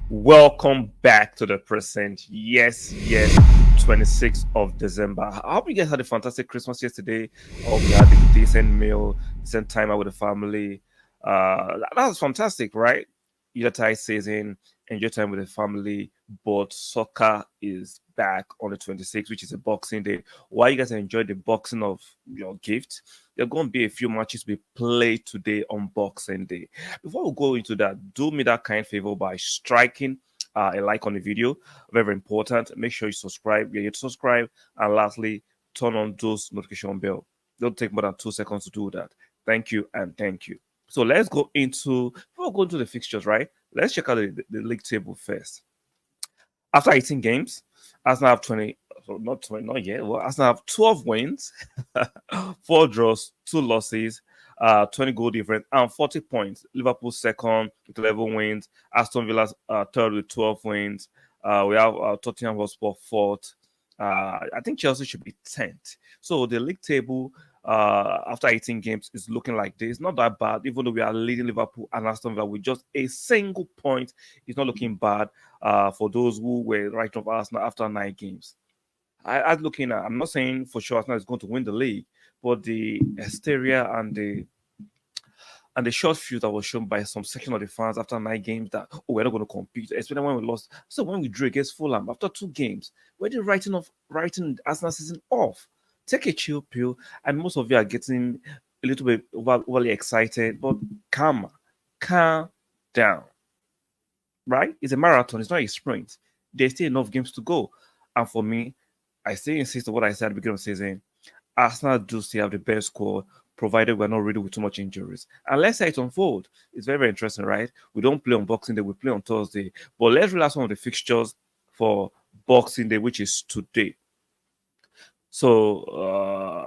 Welcome back to the present. Yes, 26th of December. I hope you guys had a fantastic Christmas yesterday. I hope you had a decent meal, decent time out with the family. That was fantastic, right? Your tie season, enjoy time with the family. But soccer is back on the 26th, which is a Boxing Day. While you guys enjoy the boxing of your gift, there are going to be a few matches we play today on Boxing Day. Before we go into that, do me that kind favor by striking a like on the video. Very important. Make sure you subscribe. Yeah, you subscribe. And lastly, turn on those notification bell. Don't take more than 2 seconds to do that. Thank you and thank you. So let's go into before we go into the fixtures, right? Let's check out the league table first. After 18 games, Arsenal have 20, so not 20, not yet. Well, Arsenal have 12 wins, 4 draws, 2 losses, 20 goal difference, and 40 points. Liverpool second with 11 wins. Aston Villa third with 12 wins. We have Tottenham Hotspur fourth. I think Chelsea should be 10th. So the league table after 18 games is looking like this. Not that bad, even though we are leading Liverpool and Aston Villa with just a single point. It's not looking bad for those who were right of Arsenal after 9 games. I'm looking at, I'm not saying for sure Arsenal is going to win the league, but the hysteria and the short fuse that was shown by some section of the fans after 9 games that we're not going to compete, especially when we lost. So when we drew against Fulham after 2 games, we're just writing Arsenal season off. Take a chill pill, and most of you are getting a little bit overly excited, but calm down, right? It's a marathon, it's not a sprint. There's still enough games to go. And for me, I still insist on what I said at the beginning of the season. Arsenal do still have the best squad, provided we're not ready with too much injuries. And let's say it unfold. It's very, very interesting, right? We don't play on Boxing Day, we play on Thursday. But let's relax some of the fixtures for Boxing Day, which is today. So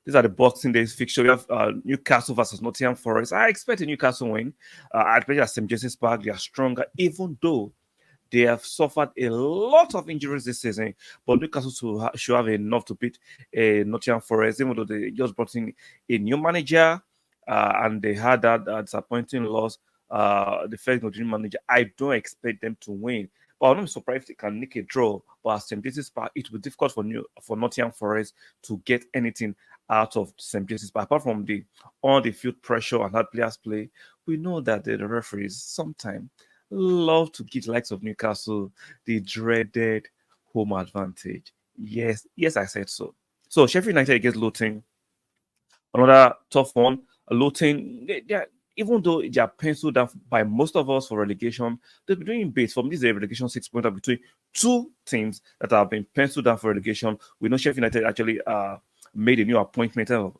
these are the Boxing Days fixture. We have Newcastle versus Nottingham Forest. I expect a Newcastle win. I expect at St. James's Park they are stronger, even though they have suffered a lot of injuries this season, but Newcastle should have enough to beat Nottingham Forest, even though they just brought in a new manager and they had that disappointing loss. The first Nottingham manager, I don't expect them to win. But I'm not surprised if they can nick a draw. But at St. James's Park, it will be difficult for Nottingham Forest to get anything out of St. James's Park. Apart from the on the field pressure and how players play, we know that the referees sometimes love to give the likes of Newcastle the dreaded home advantage. Yes, I said so. So Sheffield United against Luton, another tough one. Luton, even though they are penciled down by most of us for relegation, they've been doing bits. From this relegation 6 pointer between two teams that have been penciled down for relegation. We know Sheffield United actually made a new appointment of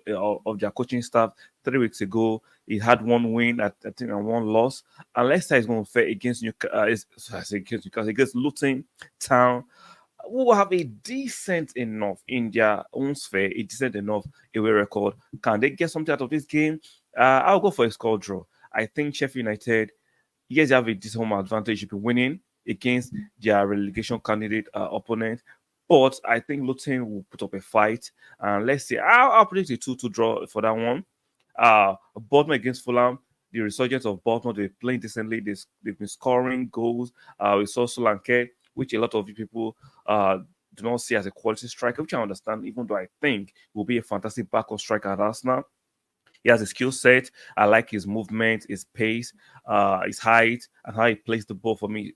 their coaching staff 3 weeks ago. He had one win, I think, and one loss. And Leicester is going to fare against against Luton Town, who will have a decent enough in their own sphere, a decent enough away record. Can they get something out of this game? I'll go for a score draw. I think Sheffield United, yes, they have a decent home advantage. Should be winning against their relegation candidate opponent. But I think Luton will put up a fight. And let's see. I'll predict a 2-2 draw for that one. Bournemouth against Fulham. The resurgence of Bournemouth, they're playing decently. They've been scoring goals. We saw Solanke, which a lot of people do not see as a quality striker, which I understand, even though I think will be a fantastic backup striker at Arsenal. He has a skill set. I like his movement, his pace, his height, and how he plays the ball. For me,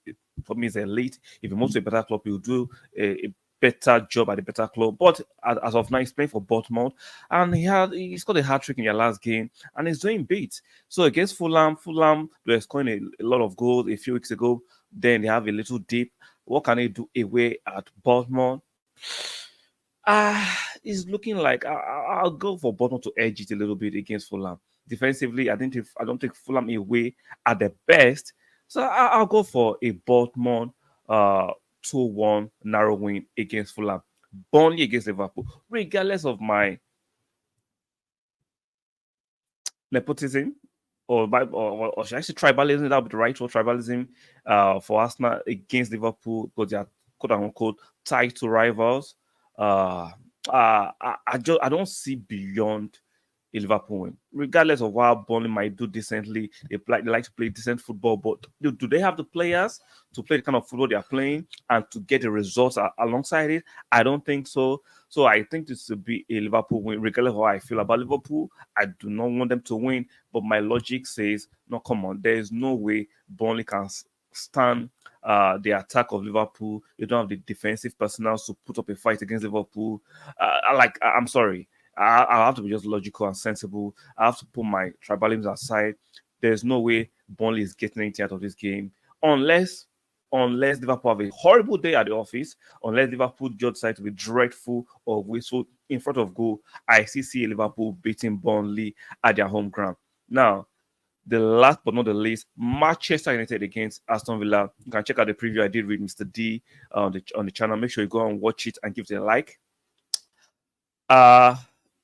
is elite. If he moves to a better club, he'll do a better job at a better club. But as of now, he's playing for Bournemouth, and he's got a hat trick in their last game, and he's doing beats. So against Fulham, they were scoring a lot of goals a few weeks ago. Then they have a little dip. What can they do away at Bournemouth? It's looking like I'll go for Bournemouth to edge it a little bit against Fulham. Defensively, I don't think Fulham away at the best. So I'll go for a Bournemouth 2-1 narrow win against Fulham. Burnley against Liverpool, regardless of my nepotism or should I say tribalism, that would be the right word, tribalism for Arsenal against Liverpool because they are quote unquote tied to rivals. I don't see beyond a Liverpool win. Regardless of how Burnley might do decently, they like to play decent football, but do they have the players to play the kind of football they are playing and to get the results alongside it? I don't think so. So I think this will be a Liverpool win, regardless of how I feel about Liverpool. I do not want them to win, but my logic says, no, come on, there is no way Burnley can stand the attack of Liverpool. You don't have the defensive personnel to put up a fight against Liverpool. I'm sorry. I have to be just logical and sensible. I have to put my tribalism aside. There's no way Burnley is getting anything out of this game unless Liverpool have a horrible day at the office, unless Liverpool just decide to be dreadful or whistle in front of goal. I see Liverpool beating Burnley at their home ground. Now, the last but not the least, Manchester United against Aston Villa. You can check out the preview I did with Mr. D on the channel. Make sure you go and watch it and give it a like. Uh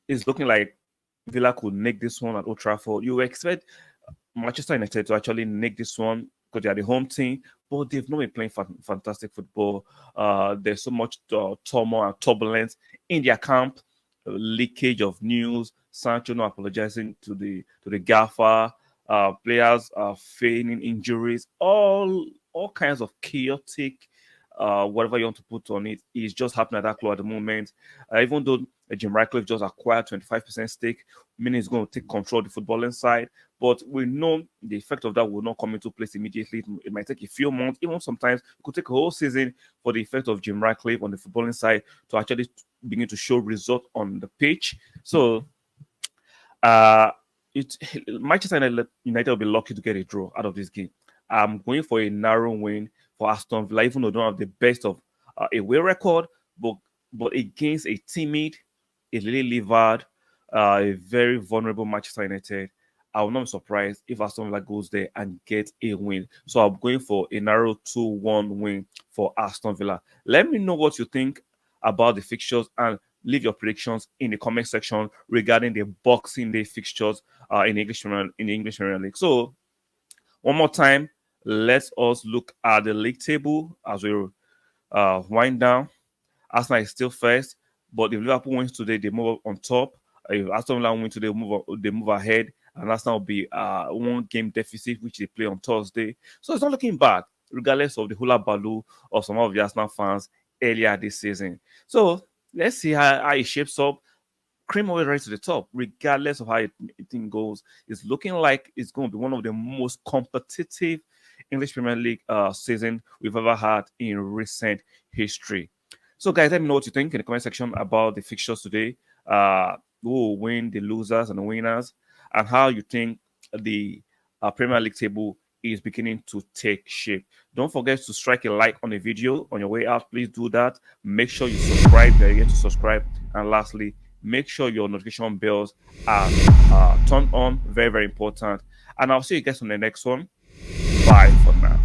it's looking like Villa could nick this one at Old Trafford. You expect Manchester United to actually nick this one because they are the home team, but they've not been playing fantastic football. There's so much turmoil and turbulence in their camp, leakage of news. Sancho not apologizing to the gaffer. Players are feigning injuries. All kinds of chaotic. Whatever you want to put on it is just happening at that club at the moment. Even though Jim Ratcliffe just acquired 25% stake, meaning he's going to take control of the footballing side. But we know the effect of that will not come into place immediately. It might take a few months, even sometimes it could take a whole season for the effect of Jim Ratcliffe on the footballing side to actually begin to show results on the pitch. So, uh, Manchester United will be lucky to get a draw out of this game. I'm going for a narrow win for Aston Villa, even though they don't have the best of away record, but against a timid, a Lily Livard, a very vulnerable Manchester United, I will not be surprised if Aston Villa goes there and gets a win. So I'm going for a narrow 2-1 win for Aston Villa. Let me know what you think about the fixtures and leave your predictions in the comment section regarding the Boxing Day fixtures in the English Premier League. So one more time, let us look at the league table as we wind down. Arsenal is still first, but if Liverpool wins today, they move up on top. If Aston Villa wins today, they move ahead, and Arsenal will be one game deficit, which they play on Thursday. So it's not looking bad, regardless of the hula baloo of some of the Arsenal fans earlier this season. So let's see how it shapes up. Cream always right to the top, regardless of how it goes. It's looking like it's going to be one of the most competitive English Premier League season we've ever had in recent history. So, guys, let me know what you think in the comment section about the fixtures today. Who will win, the losers and the winners, and how you think the Premier League table is beginning to take shape. Don't forget to strike a like on the video on your way out. Please do that. Make sure you subscribe. Don't forget to subscribe. And lastly, make sure your notification bells are turned on. Very, very important. And I'll see you guys on the next one. Bye for now.